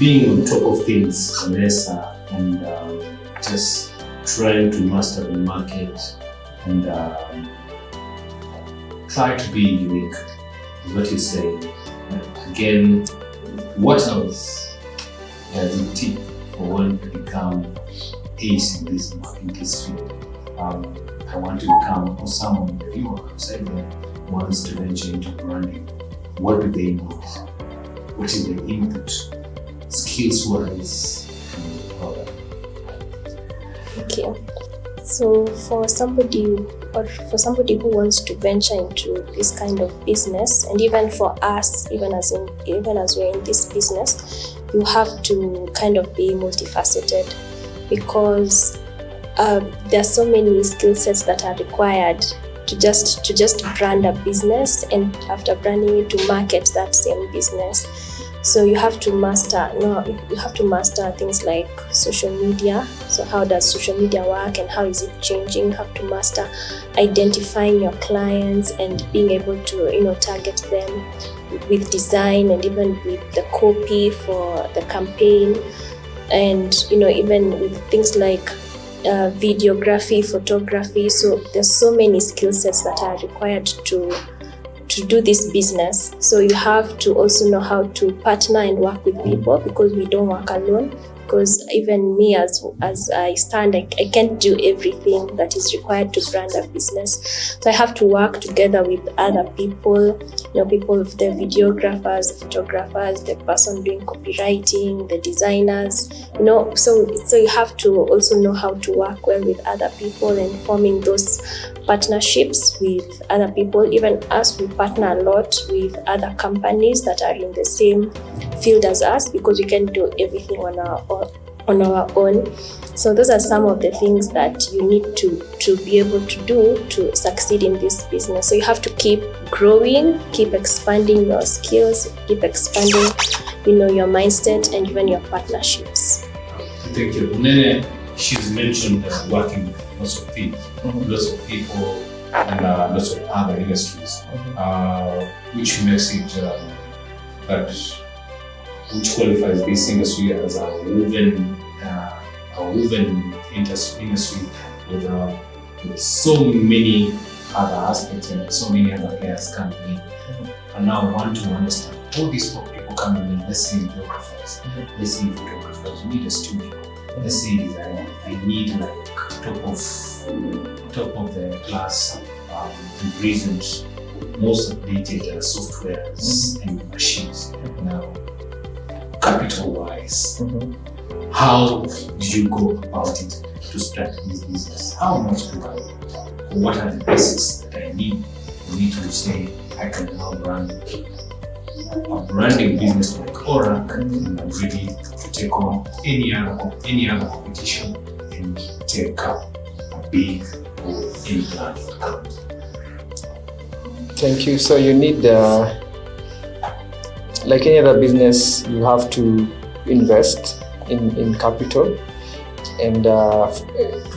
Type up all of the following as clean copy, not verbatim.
being on top of things, Vanessa, and just trying to master the market and try to be unique, is what you say. Again, what else does it take for one to become ace in this field? I want to become, or someone, the viewer outside there wants to venture into branding. What do they need? What is the input, skills-wise, and all that? Okay, so for somebody who wants to venture into this kind of business, and even for us, even as we're in this business, you have to kind of be multifaceted, because there are so many skill sets that are required to just brand a business, and after branding it, to market that same business. So you have to master things like social media. So how does social media work and how is it changing? You have to master identifying your clients and being able to target them with design and even with the copy for the campaign, and even with things like videography, photography. So there's so many skill sets that are required to do this business. So you have to also know how to partner and work with people, because we don't work alone. Because even me, as I stand, I can't do everything that is required to brand a business. So I have to work together with other people, people, the videographers, the photographers, the person doing copywriting, the designers, So you have to also know how to work well with other people and forming those partnerships with other people. Even us, we partner a lot with other companies that are in the same field as us, because we can do everything on our own. So those are some of the things that you need to be able to do to succeed in this business. So you have to keep growing, keep expanding your skills, keep expanding, your mindset and even your partnerships. Thank you. Unene, she's mentioned working with lots of people, lots of people, and lots of other industries, which makes it which qualifies this industry as a woven industry with so many other aspects and so many other players coming in. And now I want to understand all these people coming in. Let's say videographers, let's say photographers. You need a studio. Let's say designer. I need like top of the class and recent, most updated softwares and machines. Now, capital-wise, how did you go about it to start this business? How much do I? What are the basics that I need for me to say I can now run a branding business like Aura, and I'm ready to take on any other competition and take up a big or any plan. Thank you. So you need, like any other business, you have to invest in capital and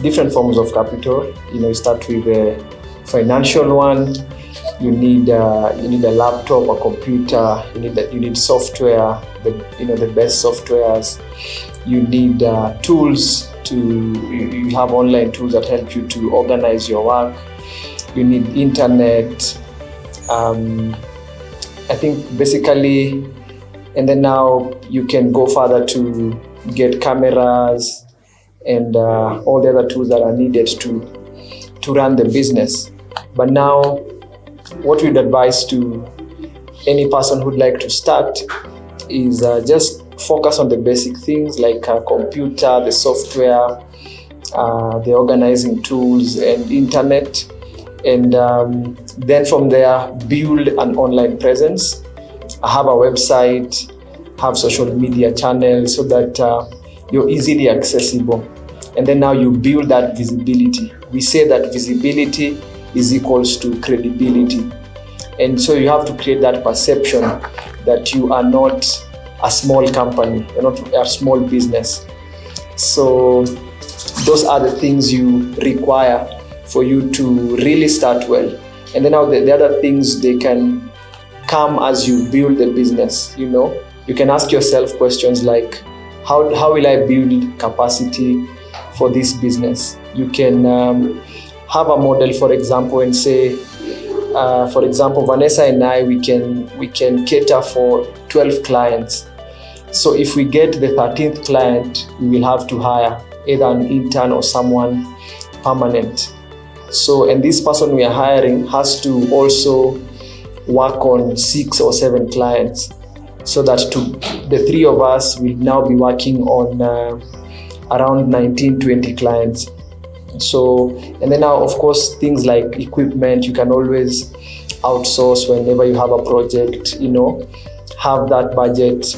different forms of capital. You start with the financial one. You need a laptop, a computer. You need software. The best softwares. You need tools you have online tools that help you to organize your work. You need internet. I think basically, and then now you can go further to get cameras and all the other tools that are needed to run the business. But now, what we'd advise to any person who'd like to start is just focus on the basic things like a computer, the software, the organizing tools and internet. And then from there, build an online presence, have a website, have social media channels so that you're easily accessible. And then now you build that visibility. We say that visibility is equals to credibility. And so you have to create that perception that you are not a small company, you're not a small business. So those are the things you require for you to really start well. And then now the other things, they can come as you build the business. You you can ask yourself questions like, how will I build capacity for this business? You can have a model, for example, and say, for example, Vanessa and I, we can cater for 12 clients. So if we get the 13th client, we will have to hire either an intern or someone permanent. So, and this person we are hiring has to also work on 6 or 7 clients, so that the 3 of us will now be working on around 19, 20 clients. So, and then now, of course, things like equipment, you can always outsource whenever you have a project, have that budget,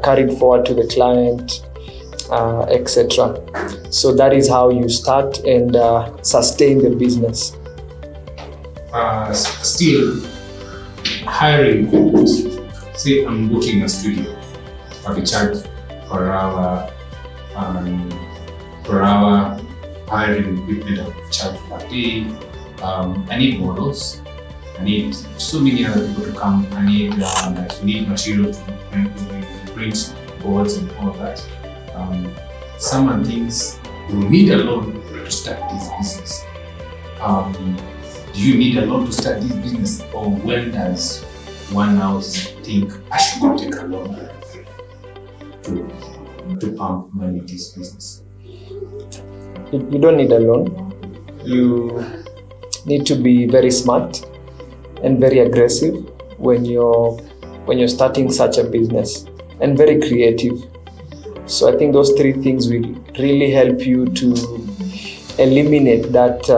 carried forward to the client, etc. So that is how you start and sustain the business. Still, hiring equipment. Say I'm booking a studio, I will charge per hour, hiring equipment, I will charge per day. I need models. I need so many other people to come. I need material to print boards and all that. Someone thinks you need a loan to start this business. Do you need a loan to start this business, or when does one now think I should go take a loan to pump money in this business? You don't need a loan. You need to be very smart and very aggressive when you're starting such a business, and very creative. So I think those 3 things will really help you to eliminate that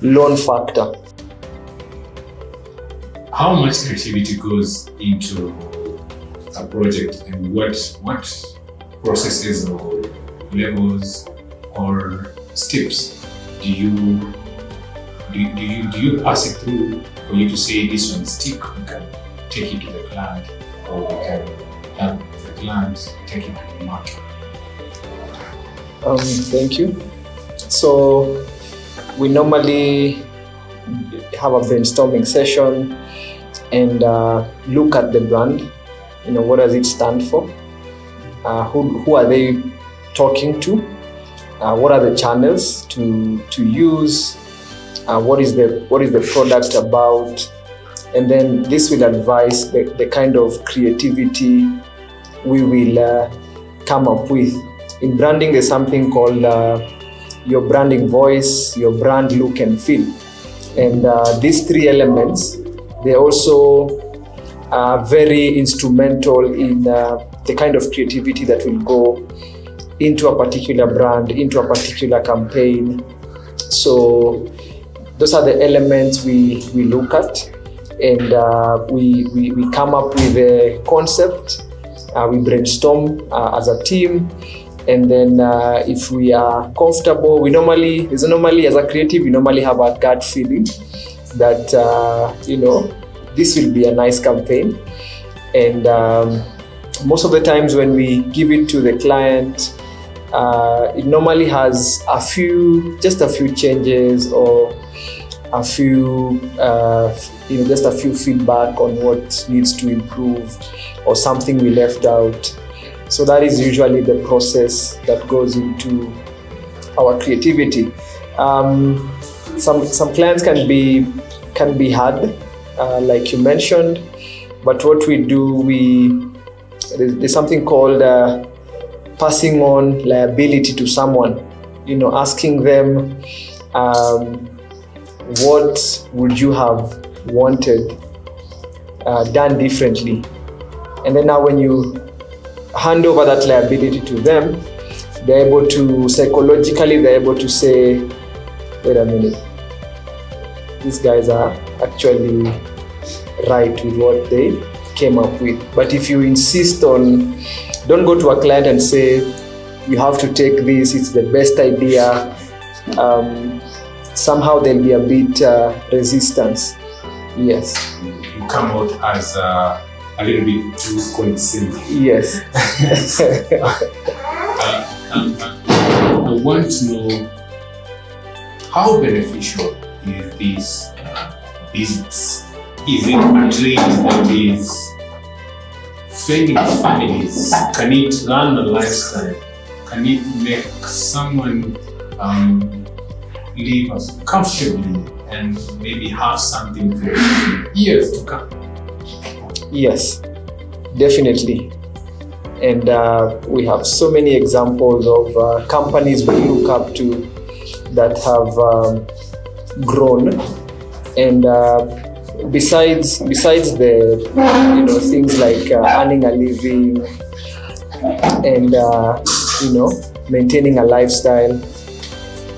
loan factor. How much creativity goes into a project, and what processes or levels or steps do you pass it through for you to say this one stick, we can take it to the client, or we can help the client take it to the market? Thank you. So we normally have a brainstorming session and look at the brand. What does it stand for? Who are they talking to? What are the channels to use? What is the product about? And then this will advise the kind of creativity we will come up with. In branding, there's something called your branding voice, your brand look and feel. And these 3 elements, they're also very instrumental in the kind of creativity that will go into a particular brand, into a particular campaign. So those are the elements we look at, and we come up with a concept. We brainstorm as a team, and then if we are comfortable, we normally as a creative, we normally have a gut feeling that this will be a nice campaign. And most of the times when we give it to the client, it normally has just a few changes, or a few just a few feedback on what needs to improve, or something we left out. So that is usually the process that goes into our creativity. Some clients can be hard, like you mentioned, but what we do, there's something called passing on liability to someone. Asking them, what would you have wanted done differently? And then now when you hand over that liability to them, they're able to say, wait a minute, these guys are actually right with what they came up with. But if you insist don't go to a client and say, you have to take this, it's the best idea, somehow there'll be a bit resistance. Yes. You come out as a little bit too condescending. Yes. I want to know, how beneficial is this business? Is it a trade that is feeding families? Can it run a lifestyle? Can it make someone live comfortably and maybe have something for years to come? Yes, definitely. And we have so many examples of companies we look up to that have grown. And besides the things like earning a living and maintaining a lifestyle,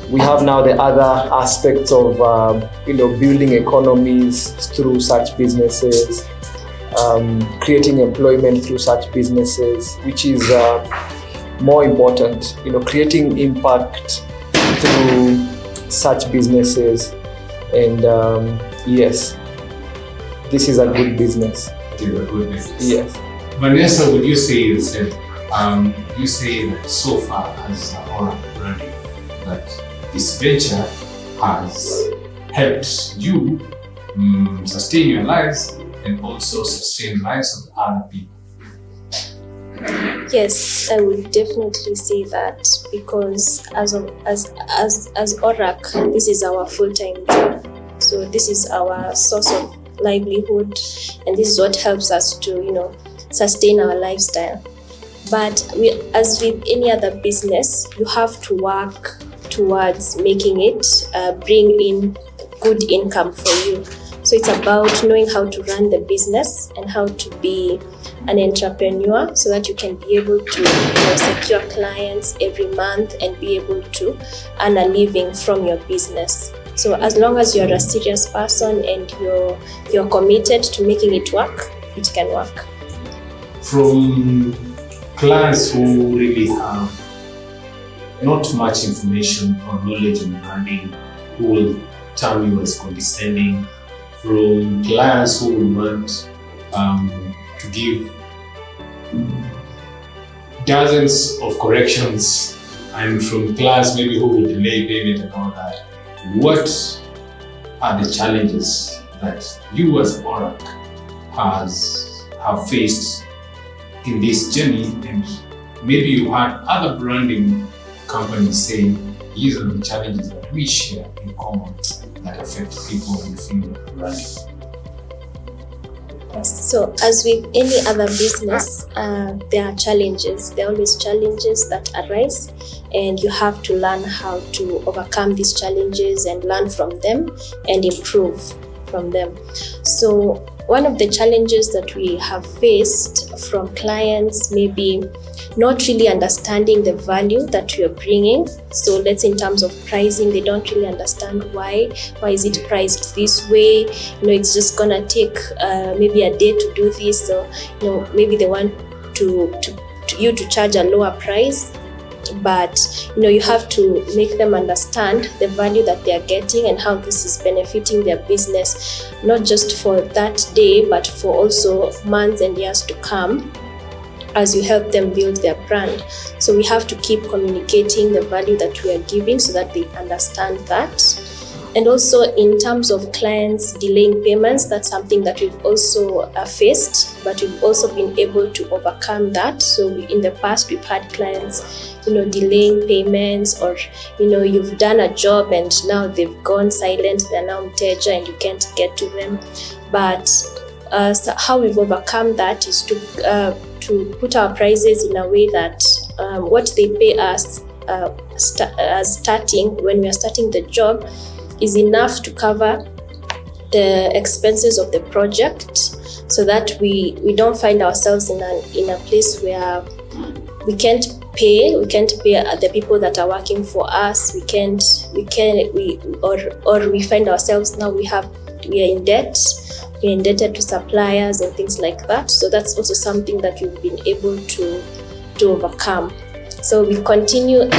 we have now the other aspects of building economies through such businesses, creating employment through such businesses, which is more important. Creating impact through such businesses. And yes, this is a good business. It is a good business. Yes. Vanessa, would you say that so far as our branding, that this venture has helped you sustain your lives and also sustain the lives of other people? Yes, I would definitely say that, because as ORAC, this is our full-time job. So this is our source of livelihood, and this is what helps us to, sustain our lifestyle. But as with any other business, you have to work towards making it bring in good income for you. So it's about knowing how to run the business and how to be an entrepreneur, so that you can be able to secure clients every month and be able to earn a living from your business. So as long as you're a serious person and you're committed to making it work, it can work. From clients who really have not much information or knowledge on branding, who will term you as condescending, from clients who will want to give dozens of corrections, and from clients maybe who will delay payment and all that, what are the challenges that you as ORAC have faced in this journey? And maybe you had other branding companies saying, these are the challenges that we share in common that affect people in the field of branding. Yes. So as with any other business, there are challenges. There are always challenges that arise, and you have to learn how to overcome these challenges and learn from them and improve from them. So one of the challenges that we have faced from clients, maybe not really understanding the value that we are bringing. So let's say in terms of pricing, they don't really understand why is it priced this way. It's just gonna take maybe a day to do this. So maybe they want to charge a lower price, but you have to make them understand the value that they are getting and how this is benefiting their business, not just for that day, but for also months and years to come, as you help them build their brand. So we have to keep communicating the value that we are giving so that they understand that. And also in terms of clients delaying payments, that's something that we've also faced, but we've also been able to overcome that. So in the past, we've had clients, delaying payments, or, you've done a job and now they've gone silent, they're now mteja and you can't get to them. But so how we've overcome that is to put our prices in a way that what they pay us when we are starting the job is enough to cover the expenses of the project, so that we don't find ourselves in a place where we can't pay the people that are working for us. We find ourselves now we are in debt. We're indebted to suppliers and things like that. So that's also something that we've been able to overcome. So we continue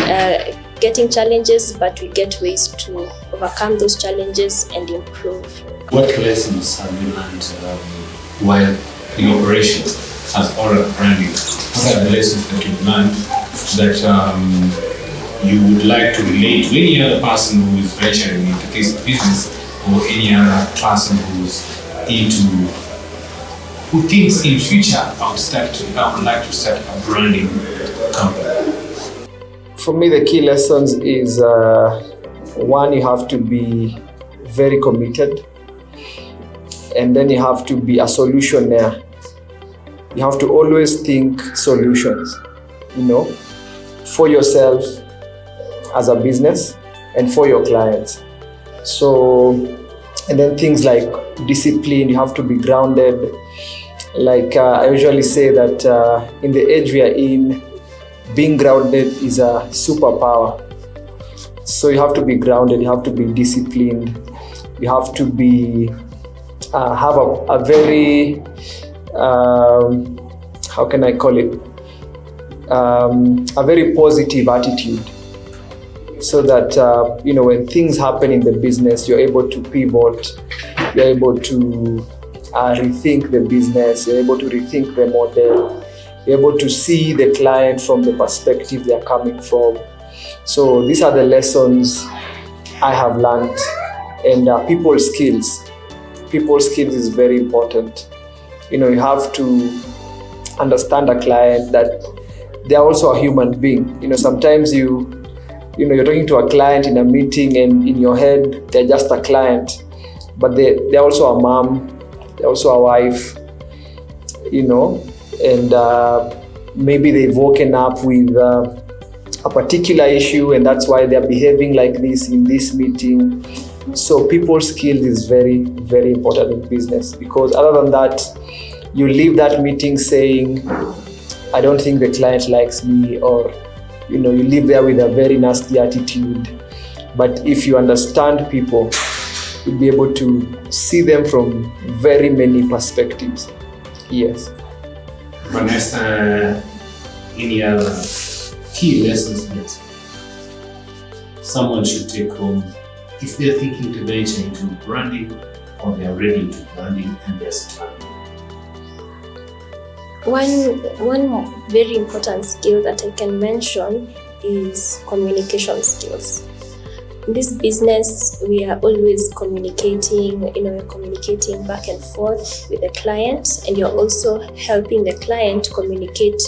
getting challenges, but we get ways to overcome those challenges and improve. What lessons have you learned while in operation as ORAC branding? What are the lessons that you've learned that you would like to relate to any other person who is venturing into this business, or any other person who's into who thinks in future I would like to start a branding company? For me, the key lessons is one, you have to be very committed, and then you have to be a solutionaire. You have to always think solutions, for yourself as a business and for your clients. So, and then things like discipline, you have to be grounded. Like I usually say that in the age we are in, being grounded is a superpower. So you have to be grounded, you have to be disciplined, you have to be have a very how can I call it, a very positive attitude, so that when things happen in the business, you're able to pivot, you're able to rethink the business, you're able to rethink the model, you're able to see the client from the perspective they're coming from. So these are the lessons I have learned. And people skills is very important. You have to understand a client, that they're also a human being. Sometimes you're talking to a client in a meeting, and in your head they're just a client, but they're also a mom, they're also a wife, and maybe they've woken up with a particular issue, and that's why they're behaving like this in this meeting. So people skills is very, very important in business, because other than that, you leave that meeting saying, I don't think the client likes me, or you leave there with a very nasty attitude. But if you understand people, you'll be able to see them from very many perspectives. Yes. Vanessa, any other key lessons that someone should take home if they're thinking to venture into branding, or they're ready to branding and they're starting? One very important skill that I can mention is communication skills. In this business, we are always communicating, we're communicating back and forth with the client, and you're also helping the client communicate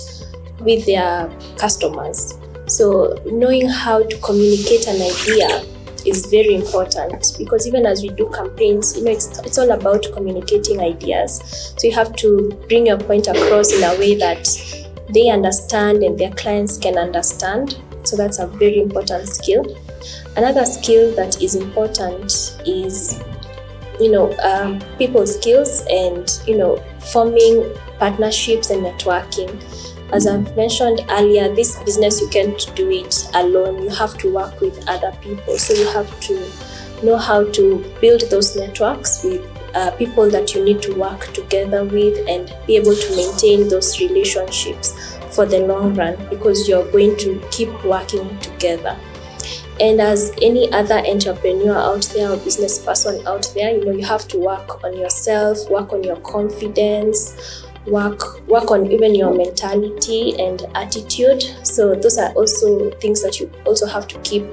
with their customers. So knowing how to communicate an idea is very important, because even as we do campaigns, it's all about communicating ideas. So you have to bring your point across in a way that they understand and their clients can understand. So that's a very important skill. Another skill that is important is, people skills and, forming partnerships and networking. As I've mentioned earlier, this business, you can't do it alone. You have to work with other people. So you have to know how to build those networks with people that you need to work together with, and be able to maintain those relationships for the long run, because you're going to keep working together. And as any other entrepreneur out there or business person out there, you have to work on yourself, work on your confidence, work on even your mentality and attitude. So those are also things that you also have to keep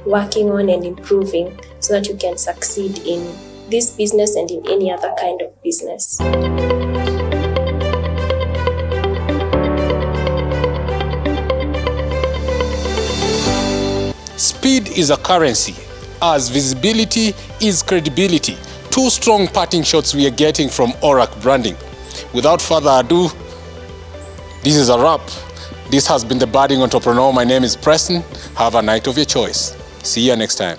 working on and improving, so that you can succeed in this business and in any other kind of business. Speed is a currency, as visibility is credibility. Two strong parting shots we are getting from Orac Branding. Without further ado, this is a wrap. This has been The Budding Entrepreneur. My name is Preston. Have a night of your choice. See you next time.